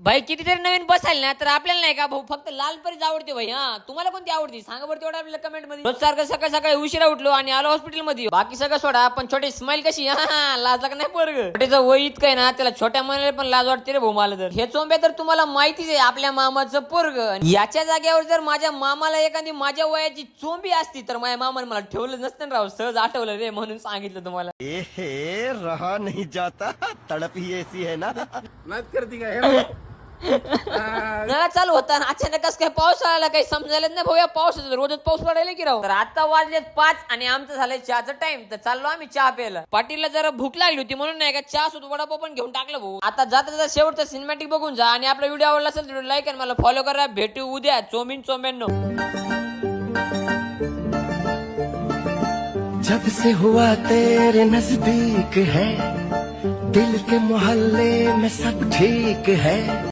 भाई कितीतरी नवीन बसायला ना तर आपल्याला नाही का भाऊ फक्त लाल परीच आवडते भाई. हा तुम्हाला कोणती आवडती सांगा बरं तेवढं आपल्याला कमेंट मध्ये. रोज सारखं सकाळ सकाळी उशिरा उठलो आणि आलो हॉस्पिटल मध्ये. बाकी सगळं सोडा पण छोटी स्माइल कशी हा लाज का नाही पोरग. छोटेचं वय इतकं आहे ना त्याला छोट्या मुलाला पण लाज वाटते रे भाऊ मला. तर हे चोंब्या तर तुम्हाला माहितीच आहे आपल्या मामाचं पोरग. याच्या जागेवर जर माझ्या मामाला एखादी माझ्या वयाची चोंबी असती तर माझ्या मामाने मला ठेवलं नसतं ना राव. सहज आठवलं रे म्हणून सांगितलं तुम्हाला. रहा नहीं जाता तड़प ही ऐसी है ना. मत करती काय नळा चालू होता आणि अचानक काय पाऊस आला काही समजायलाच नाही भाऊ. पावसाचं रोजच पाऊस पडायला की राव. तर आता वाजलेत 5 आणि आमचं झालंय चहाचं टाइम. तर चाललो आम्ही चहा प्यायला. पाटीलला जरा भूक लागली होती म्हणून नाही का चहा सुद्धा वडापाव पण घेऊन टाकलं भाऊ. आता जाता जाता शेवटचं सिनेमॅटिक बघून जा आणि आपला व्हिडिओ आवडला असेल तर लाईक आणि मला फॉलो करा. भेटू उद्या चोंब्यानो. जब से हुआ तेरे नजदीक है दिल के मोहल्ले में सब ठीक है.